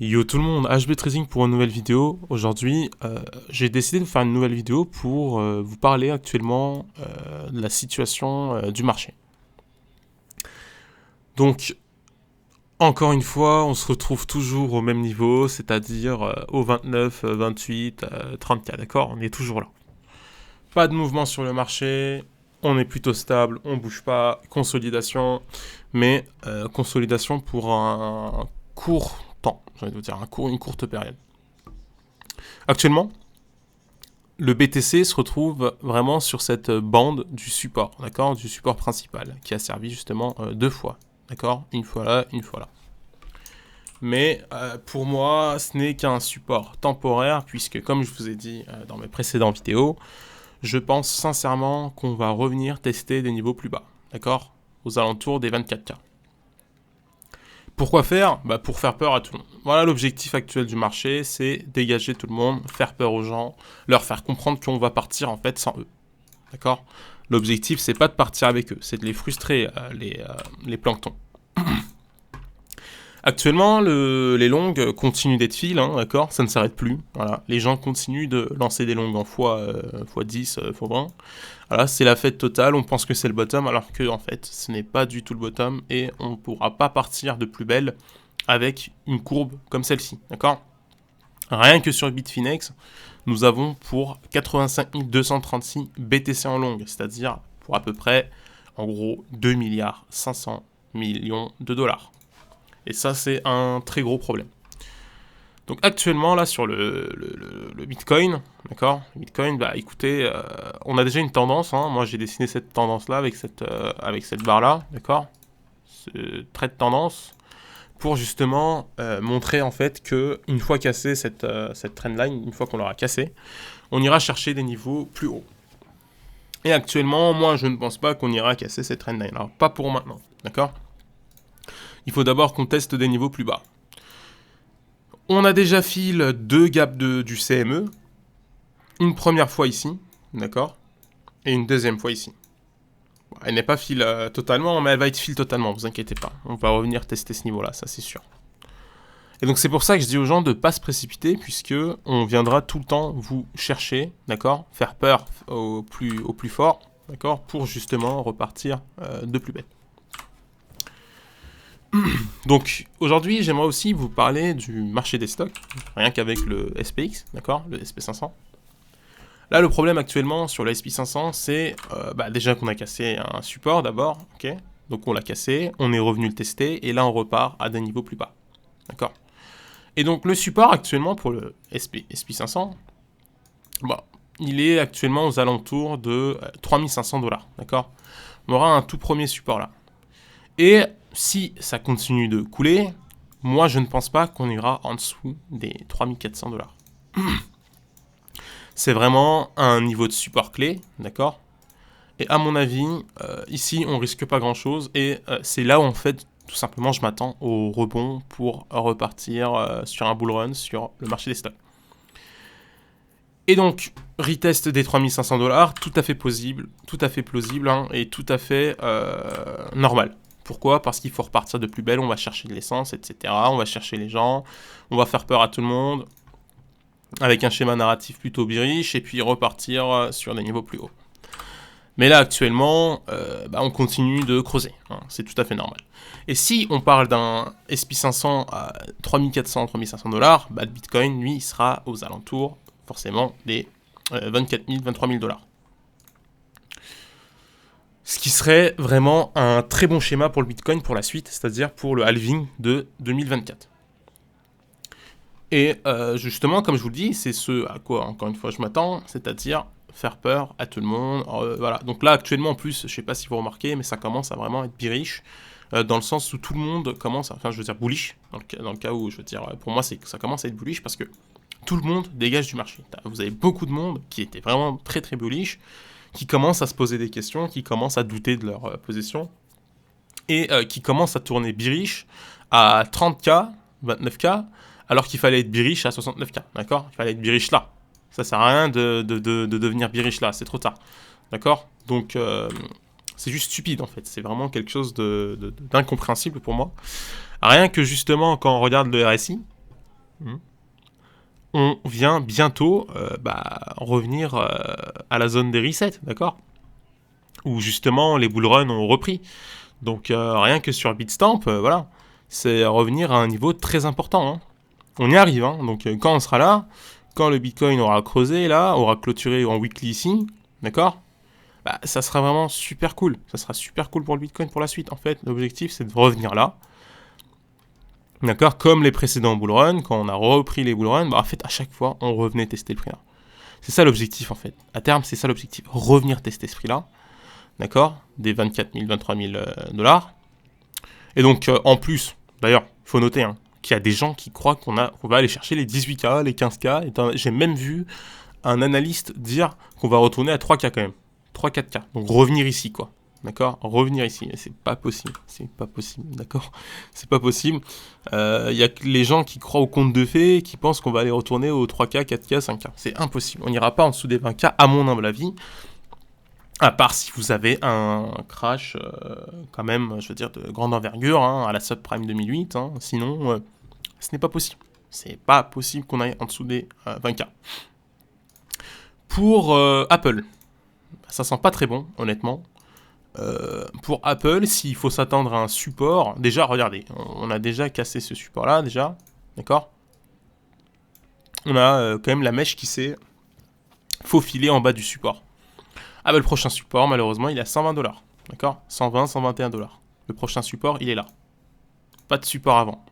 Yo tout le monde, HB Trading pour une nouvelle vidéo. Aujourd'hui, j'ai décidé de faire une nouvelle vidéo pour vous parler actuellement de la situation du marché. Donc, encore une fois, on se retrouve toujours au même niveau, c'est-à-dire au 29, 28, 30K, d'accord? On est toujours là. Pas de mouvement sur le marché, on est plutôt stable, on bouge pas, consolidation, mais consolidation pour un court temps, j'ai envie de vous dire, une courte période. Actuellement, le BTC se retrouve vraiment sur cette bande du support, d'accord, du support principal, qui a servi justement deux fois, d'accord, une fois là, une fois là. Mais pour moi, ce n'est qu'un support temporaire, puisque comme je vous ai dit dans mes précédentes vidéos, je pense sincèrement qu'on va revenir tester des niveaux plus bas, d'accord, aux alentours des 24K. Pourquoi faire? Pour faire peur à tout le monde. Voilà l'objectif actuel du marché, c'est dégager tout le monde, faire peur aux gens, leur faire comprendre qu'on va partir en fait sans eux. D'accord? L'objectif, c'est pas de partir avec eux, c'est de les frustrer, les planctons. Actuellement, les longues continuent d'être files, hein, d'accord? Ça ne s'arrête plus. Voilà. Les gens continuent de lancer des longues en x10, x20. Voilà, c'est la fête totale, on pense que c'est le bottom, alors que en fait, ce n'est pas du tout le bottom, et on ne pourra pas partir de plus belle avec une courbe comme celle-ci, d'accord? Rien que sur Bitfinex, nous avons pour 85 236 BTC en longue, c'est-à-dire pour à peu près, en gros, 2 milliards 500 millions de dollars. Et ça, c'est un très gros problème. Donc actuellement, là, sur le Bitcoin, d'accord, le Bitcoin, écoutez, on a déjà une tendance, hein. Moi j'ai dessiné cette tendance-là avec cette barre-là, d'accord, ce trait de tendance, pour justement montrer en fait que une fois cassé cette trendline, une fois qu'on l'aura cassé, on ira chercher des niveaux plus hauts. Et actuellement, moi je ne pense pas qu'on ira casser cette trendline. Alors pas pour maintenant, d'accord. Il faut d'abord qu'on teste des niveaux plus bas. On a déjà fil deux gaps du CME, une première fois ici, d'accord, et une deuxième fois ici. Bon, elle n'est pas fil totalement, mais elle va être fil totalement, vous inquiétez pas. On va revenir tester ce niveau-là, ça c'est sûr. Et donc c'est pour ça que je dis aux gens de ne pas se précipiter, puisque on viendra tout le temps vous chercher, d'accord, faire peur au plus fort, d'accord, pour justement repartir de plus belle. Donc aujourd'hui, j'aimerais aussi vous parler du marché des stocks, rien qu'avec le SPX, d'accord, le SP500. Là, le problème actuellement sur le SP500, c'est déjà qu'on a cassé un support d'abord, ok. Donc on l'a cassé, on est revenu le tester, et là on repart à des niveaux plus bas, d'accord. Et donc le support actuellement pour le SP500, il est actuellement aux alentours de 3500 $, d'accord. On aura un tout premier support là. Et si ça continue de couler, moi je ne pense pas qu'on ira en dessous des 3400 $. C'est vraiment un niveau de support clé, d'accord. Et à mon avis, ici on risque pas grand chose, et c'est là où en fait tout simplement je m'attends au rebond pour repartir sur un bull run sur le marché des stocks. Et donc, retest des 3500 $, tout à fait possible, tout à fait plausible, hein, et tout à fait normal. Pourquoi? Parce qu'il faut repartir de plus belle, on va chercher de l'essence, etc. On va chercher les gens, on va faire peur à tout le monde, avec un schéma narratif plutôt bearish, et puis repartir sur des niveaux plus hauts. Mais là, actuellement, on continue de creuser, hein, c'est tout à fait normal. Et si on parle d'un SP500 à 3400, 3500 $, le Bitcoin, lui, il sera aux alentours, forcément, des 24 000, 23 000 $. Ce qui serait vraiment un très bon schéma pour le Bitcoin pour la suite, c'est-à-dire pour le halving de 2024. Et justement, comme je vous le dis, c'est ce à quoi, encore une fois, je m'attends, c'est-à-dire faire peur à tout le monde. Voilà. Donc là, actuellement, en plus, je ne sais pas si vous remarquez, mais ça commence à vraiment être bearish, dans le sens où tout le monde commence, enfin, je veux dire bullish, dans le cas où, je veux dire, pour moi, ça commence à être bullish, parce que tout le monde dégage du marché. Vous avez beaucoup de monde qui était vraiment très très bullish, qui commence à se poser des questions, qui commence à douter de leur position, et qui commence à tourner bearish à 30K, 29K, alors qu'il fallait être bearish à 69K, d'accord. Il fallait être bearish là. Ça sert à rien de devenir bearish là, c'est trop tard, d'accord. Donc c'est juste stupide en fait, c'est vraiment quelque chose d'incompréhensible pour moi. Rien que justement quand on regarde le RSI, Hmm. On vient bientôt revenir à la zone des resets, d'accord? Où justement les bullruns ont repris. Donc rien que sur Bitstamp, voilà, c'est revenir à un niveau très important, hein. On y arrive, hein. Donc quand on sera là, quand le Bitcoin aura creusé, là, aura clôturé en weekly ici, d'accord? Bah, ça sera vraiment super cool. Ça sera super cool pour le Bitcoin pour la suite. En fait, l'objectif, c'est de revenir là. D'accord? Comme les précédents bullruns, quand on a repris les bullruns, bah, en fait, à chaque fois, on revenait tester le prix là. C'est ça l'objectif, en fait. À terme, c'est ça l'objectif. Revenir tester ce prix là. D'accord? Des 24 000, 23 000 dollars. Et donc, en plus, d'ailleurs, il faut noter, hein, qu'il y a des gens qui croient qu'on va aller chercher les 18K, les 15K. J'ai même vu un analyste dire qu'on va retourner à 3K quand même. 3-4K. Donc revenir ici, quoi. D'accord? Revenir ici. C'est pas possible. C'est pas possible. D'accord? C'est pas possible. Il y a les gens qui croient au conte de fées et qui pensent qu'on va aller retourner aux 3K, 4K, 5K. C'est impossible. On n'ira pas en dessous des 20K, à mon humble avis. À part si vous avez un crash, quand même, je veux dire, de grande envergure, hein, à la subprime 2008. Hein. Sinon, ce n'est pas possible. C'est pas possible qu'on aille en dessous des 20K. Pour Apple, ça sent pas très bon, honnêtement. Pour Apple, s'il faut s'attendre à un support, déjà, regardez, on a déjà cassé ce support-là, déjà, d'accord? On a quand même la mèche qui s'est faufilée en bas du support. Ah bah le prochain support, malheureusement, il est à 120 dollars, d'accord? 120, 121 dollars. Le prochain support, il est là. Pas de support avant.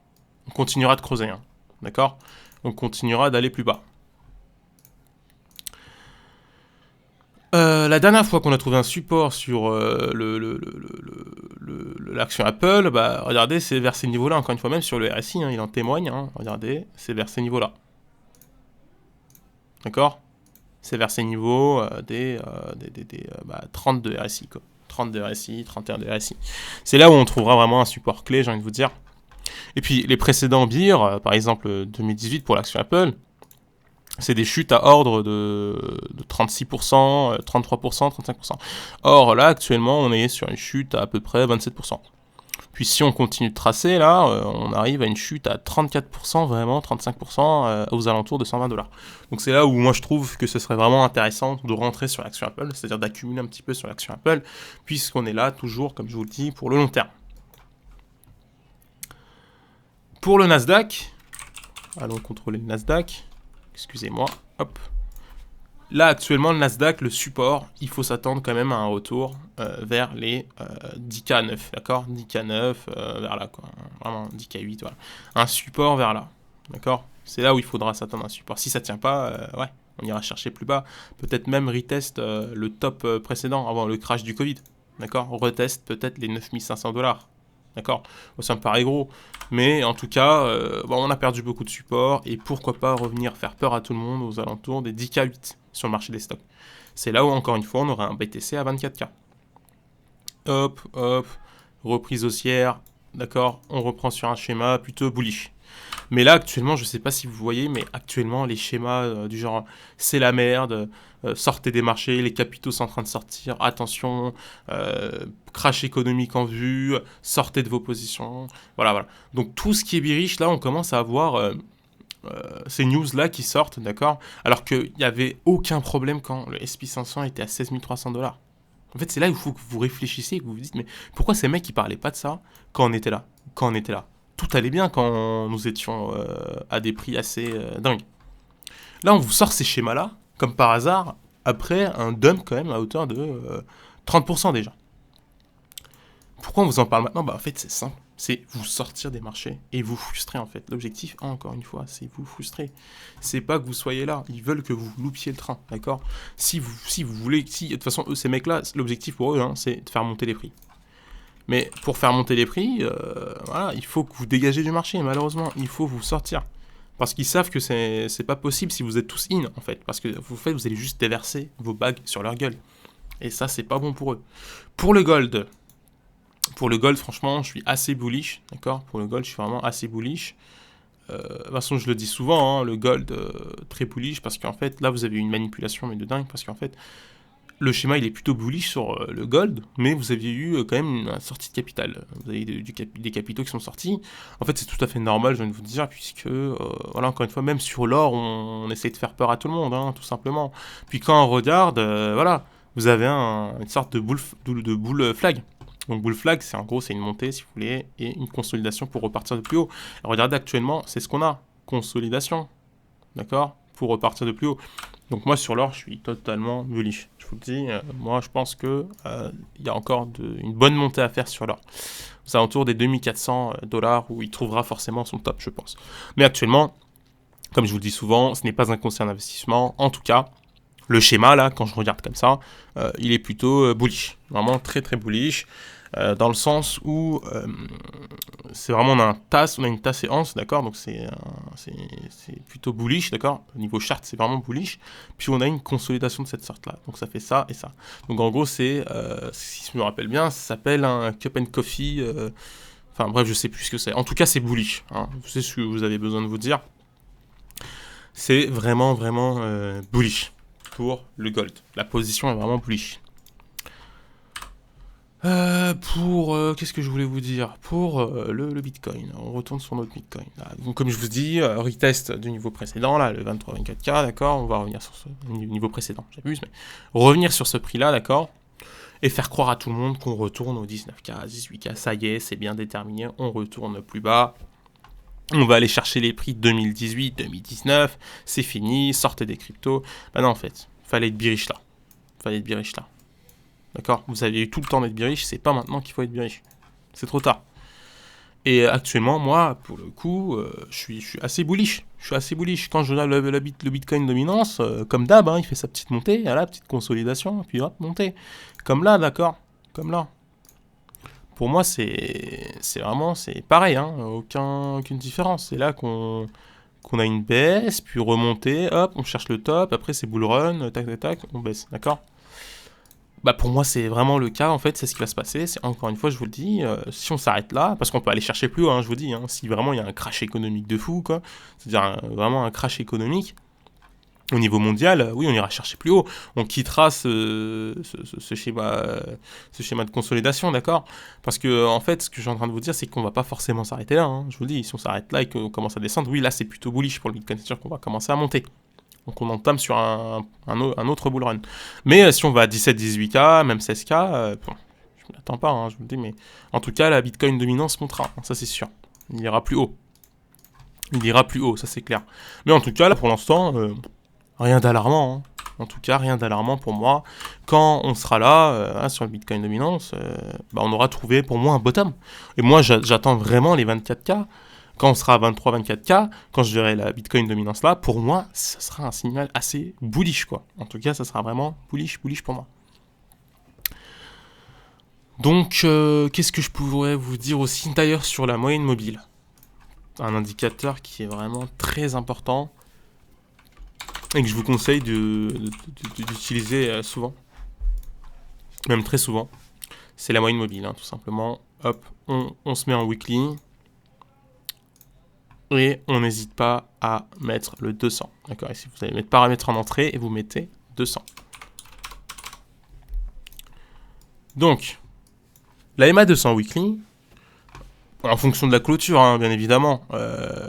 On continuera de creuser, hein, d'accord? On continuera d'aller plus bas. La dernière fois qu'on a trouvé un support sur l'action Apple, bah regardez, c'est vers ces niveaux-là, encore une fois, même sur le RSI, hein, il en témoigne, hein, regardez, c'est vers ces niveaux-là. D'accord? C'est vers ces niveaux des 30 de RSI, quoi. 30 de RSI, 31 de RSI. C'est là où on trouvera vraiment un support clé, j'ai envie de vous dire. Et puis les précédents BIR, par exemple 2018 pour l'action Apple, c'est des chutes à ordre de 36%, 33%, 35%. Or, là, actuellement, on est sur une chute à peu près 27%. Puis si on continue de tracer, là, on arrive à une chute à 34%, vraiment 35% aux alentours de 120 dollars. Donc c'est là où moi je trouve que ce serait vraiment intéressant de rentrer sur l'action Apple, c'est-à-dire d'accumuler un petit peu sur l'action Apple, puisqu'on est là toujours, comme je vous le dis, pour le long terme. Pour le Nasdaq, allons contrôler le Nasdaq. Excusez-moi, hop. Là, actuellement, le Nasdaq, le support, il faut s'attendre quand même à un retour vers les 10K9, d'accord? 10K9, vers là, quoi. Vraiment, 10K8, voilà. Un support vers là, d'accord? C'est là où il faudra s'attendre à un support. Si ça tient pas, ouais, on ira chercher plus bas. Peut-être même retest le top précédent avant le crash du Covid, d'accord? Retest peut-être les 9500 dollars. D'accord? Ça me paraît gros. Mais en tout cas, on a perdu beaucoup de support. Et pourquoi pas revenir faire peur à tout le monde aux alentours des 10K8 sur le marché des stocks. C'est là où, encore une fois, on aura un BTC à 24K. Hop, hop, reprise haussière. D'accord? On reprend sur un schéma plutôt bullish. Mais là, actuellement, je ne sais pas si vous voyez, mais actuellement, les schémas du genre c'est la merde, sortez des marchés, les capitaux sont en train de sortir, attention, crash économique en vue, sortez de vos positions. Voilà, voilà. Donc tout ce qui est bearish, là, on commence à avoir ces news-là qui sortent, d'accord? Alors qu'il n'y avait aucun problème quand le SP500 était à 16 300 dollars. En fait, c'est là où il faut que vous réfléchissiez et que vous vous dites, mais pourquoi ces mecs, ils parlaient pas de ça quand on était là? Quand on était là. Tout allait bien quand nous étions à des prix assez dingues. Là, on vous sort ces schémas-là, comme par hasard, après un dump quand même à hauteur de 30% déjà. Pourquoi on vous en parle maintenant? Bah en fait, c'est simple. C'est vous sortir des marchés et vous frustrer en fait. L'objectif, encore une fois, c'est vous frustrer. C'est pas que vous soyez là. Ils veulent que vous loupiez le train, d'accord? Si vous voulez, de toute façon, ces mecs-là, l'objectif pour eux, hein, c'est de faire monter les prix. Mais pour faire monter les prix, voilà, il faut que vous dégagez du marché, malheureusement. Il faut vous sortir. Parce qu'ils savent que c'est pas possible si vous êtes tous in, en fait. Parce que vous allez juste déverser vos bagues sur leur gueule. Et ça, c'est pas bon pour eux. Pour le gold, franchement, je suis assez bullish, d'accord? Pour le gold, je suis vraiment assez bullish. De toute façon, je le dis souvent, hein, le gold, très bullish, parce qu'en fait, là, vous avez une manipulation, mais de dingue, parce qu'en fait, le schéma il est plutôt bullish sur le gold, mais vous aviez eu quand même une sortie de capital. Vous avez des capitaux qui sont sortis. En fait, c'est tout à fait normal, je viens de vous dire, puisque, voilà, encore une fois, même sur l'or, on essaye de faire peur à tout le monde, hein, tout simplement. Puis quand on regarde, voilà, vous avez une sorte de boule flag. Donc bull flag, c'est en gros, c'est une montée, si vous voulez, et une consolidation pour repartir de plus haut. Et regardez actuellement, c'est ce qu'on a, consolidation, d'accord, pour repartir de plus haut. Donc moi sur l'or, je suis totalement bullish. Je vous le dis, moi je pense que il y a encore une bonne montée à faire sur l'or. C'est autour des 2400 $ où il trouvera forcément son top, je pense. Mais actuellement, comme je vous le dis souvent, ce n'est pas un conseil d'investissement. En tout cas, le schéma là, quand je regarde comme ça, il est plutôt bullish. Vraiment très très bullish. Dans le sens où c'est vraiment on a une tasse et anse, d'accord, donc c'est plutôt bullish, d'accord, au niveau chart c'est vraiment bullish, puis on a une consolidation de cette sorte là, donc ça fait ça et ça, donc en gros c'est, si je me rappelle bien, ça s'appelle un cup and coffee, enfin bref je sais plus ce que c'est, en tout cas c'est bullish, hein. C'est ce que vous avez besoin de vous dire, c'est vraiment vraiment bullish pour le gold, la position est vraiment bullish. Qu'est-ce que je voulais vous dire? Pour le Bitcoin, on retourne sur notre Bitcoin. Là. Donc, comme je vous dis, retest du niveau précédent, là, le 23-24K, d'accord? On va revenir sur ce niveau précédent, j'abuse, mais revenir sur ce prix-là, d'accord? Et faire croire à tout le monde qu'on retourne au 19K, 18K, ça y est, c'est bien déterminé, on retourne plus bas. On va aller chercher les prix 2018, 2019, c'est fini, sortez des cryptos. Bah non, en fait, fallait être bearish là. D'accord? Vous avez eu tout le temps d'être bearish, c'est pas maintenant qu'il faut être bearish. C'est trop tard. Et actuellement, moi, pour le coup, je suis assez bullish. Quand je regarde le Bitcoin dominance, comme d'hab, hein, il fait sa petite montée, voilà, petite consolidation, puis hop, montée. Comme là, d'accord? Comme là. Pour moi, c'est vraiment, c'est pareil, hein, aucune différence. C'est là qu'on a une baisse, puis remontée, hop, on cherche le top, après c'est bull run, tac, tac, tac, on baisse, d'accord? Bah pour moi c'est vraiment le cas en fait, c'est ce qui va se passer, c'est encore une fois je vous le dis, si on s'arrête là, parce qu'on peut aller chercher plus haut, hein, je vous dis, hein, si vraiment il y a un crash économique de fou, quoi, c'est-à-dire vraiment un crash économique, au niveau mondial, oui on ira chercher plus haut, on quittera ce schéma de consolidation, d'accord, parce que en fait ce que je suis en train de vous dire c'est qu'on va pas forcément s'arrêter là, hein, je vous le dis, si on s'arrête là et qu'on commence à descendre, oui là c'est plutôt bullish pour le Bitcoin, c'est sûr qu'on va commencer à monter. Donc on entame sur un autre bull run. Mais si on va à 17-18K, même 16K, bon, je ne m'attends pas, hein, je vous le dis, mais en tout cas, la Bitcoin dominance montera, ça c'est sûr. Il ira plus haut. Ça c'est clair. Mais en tout cas, là pour l'instant, rien d'alarmant. Hein. En tout cas, rien d'alarmant pour moi. Quand on sera là, sur le Bitcoin dominance, bah, on aura trouvé pour moi un bottom. Et moi, j'attends vraiment les 24K. Quand on sera à 23-24K, quand je verrai la Bitcoin dominance là, pour moi, ça sera un signal assez bullish, quoi. En tout cas, ça sera vraiment bullish pour moi. Donc, qu'est-ce que je pourrais vous dire aussi d'ailleurs sur la moyenne mobile? Un indicateur qui est vraiment très important et que je vous conseille d'utiliser souvent, même très souvent. C'est la moyenne mobile, hein, tout simplement. Hop, on se met en weekly. Et on n'hésite pas à mettre le 200. D'accord, ici vous allez mettre paramètres en entrée et vous mettez 200. Donc, la MA 200 weekly, en fonction de la clôture, hein, bien évidemment.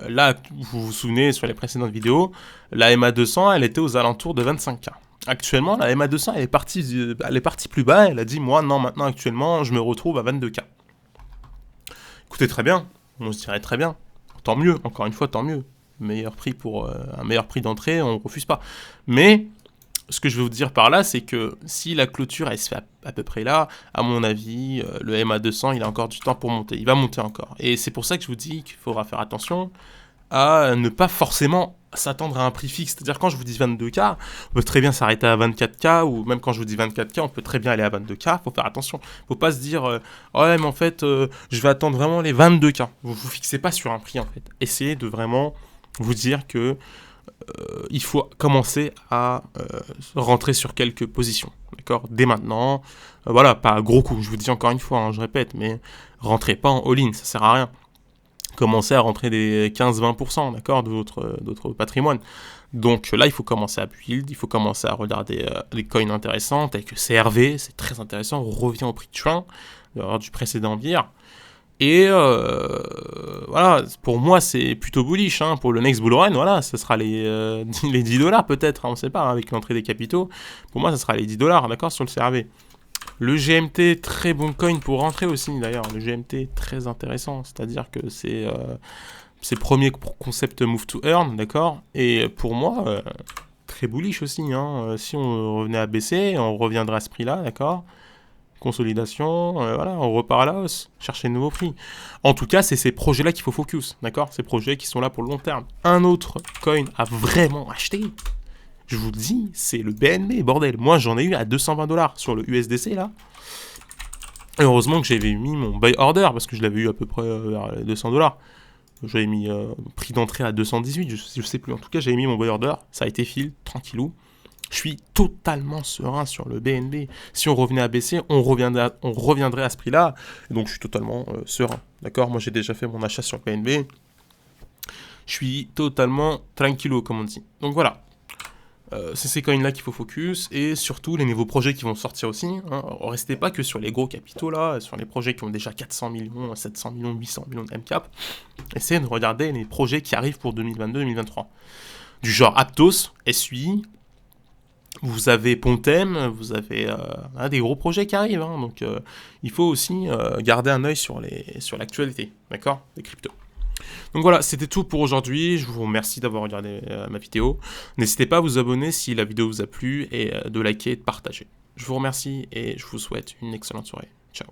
Là, vous vous souvenez sur les précédentes vidéos, la MA 200, elle était aux alentours de 25K. Actuellement, la MA 200, elle est partie plus bas. Elle a dit, moi, non, maintenant, actuellement, je me retrouve à 22K. Écoutez, très bien. On se dirait très bien. Tant mieux, encore une fois, tant mieux. Meilleur prix pour un meilleur prix d'entrée, on ne refuse pas. Mais ce que je veux vous dire par là, c'est que si la clôture elle se fait à peu près là, à mon avis, le MA 200, il a encore du temps pour monter. Il va monter encore. Et c'est pour ça que je vous dis qu'il faudra faire attention à ne pas forcément s'attendre à un prix fixe. C'est-à-dire quand je vous dis 22K, on peut très bien s'arrêter à 24K, ou même quand je vous dis 24K, on peut très bien aller à 22K. Faut faire attention. Faut pas se dire ouais mais en fait je vais attendre vraiment les 22K. Vous vous fixez pas sur un prix en fait. Essayez de vraiment vous dire que il faut commencer à rentrer sur quelques positions, d'accord, dès maintenant. Voilà, pas à gros coup. Je vous dis encore une fois, hein, je répète, mais rentrez pas en all-in, ça sert à rien. commencer à rentrer des 15-20%, d'accord, de votre patrimoine. Donc là, il faut commencer à build, il faut commencer à regarder les coins intéressantes, avec le CRV, c'est très intéressant, on revient au prix de juin, du précédent beer. Et voilà, pour moi, c'est plutôt bullish. Hein. Pour le next bull run, voilà, ce sera les 10 dollars peut-être, hein, on ne sait pas, hein, avec l'entrée des capitaux. Pour moi, ce sera les 10 dollars, d'accord, sur le CRV. Le GMT, très bon coin pour rentrer aussi, d'ailleurs. Le GMT, très intéressant. C'est-à-dire que c'est premier concept move to earn, d'accord. Et pour moi, très bullish aussi. Hein. Si on revenait à baisser, on reviendrait à ce prix-là, d'accord. Consolidation, voilà, on repart à la hausse, chercher de nouveaux prix. En tout cas, c'est ces projets-là qu'il faut focus, d'accord. Ces projets qui sont là pour le long terme. Un autre coin à vraiment acheter, je vous le dis, c'est le BNB, bordel. Moi, j'en ai eu à 220 dollars sur le USDC, là. Et heureusement que j'avais mis mon buy order, parce que je l'avais eu à peu près vers les 200 dollars. J'avais mis prix d'entrée à 218, je sais plus. En tout cas, j'avais mis mon buy order, ça a été fil, tranquillou. Je suis totalement serein sur le BNB. Si on revenait à baisser, on reviendrait à ce prix-là. Donc, je suis totalement serein. D'accord. Moi, j'ai déjà fait mon achat sur le BNB. Je suis totalement tranquillo, comme on dit. Donc, voilà. C'est ces coins-là qu'il faut focus. Et surtout, les nouveaux projets qui vont sortir aussi. Hein. Restez pas que sur les gros capitaux, là. Sur les projets qui ont déjà 400 millions, 700 millions, 800 millions de MCAP. Essayez de regarder les projets qui arrivent pour 2022-2023. Du genre Aptos, SUI... Vous avez Pontem, vous avez des gros projets qui arrivent, hein, donc il faut aussi garder un œil sur l'actualité, d'accord, des cryptos. Donc voilà, c'était tout pour aujourd'hui, je vous remercie d'avoir regardé ma vidéo. N'hésitez pas à vous abonner si la vidéo vous a plu et de liker et de partager. Je vous remercie et je vous souhaite une excellente soirée. Ciao.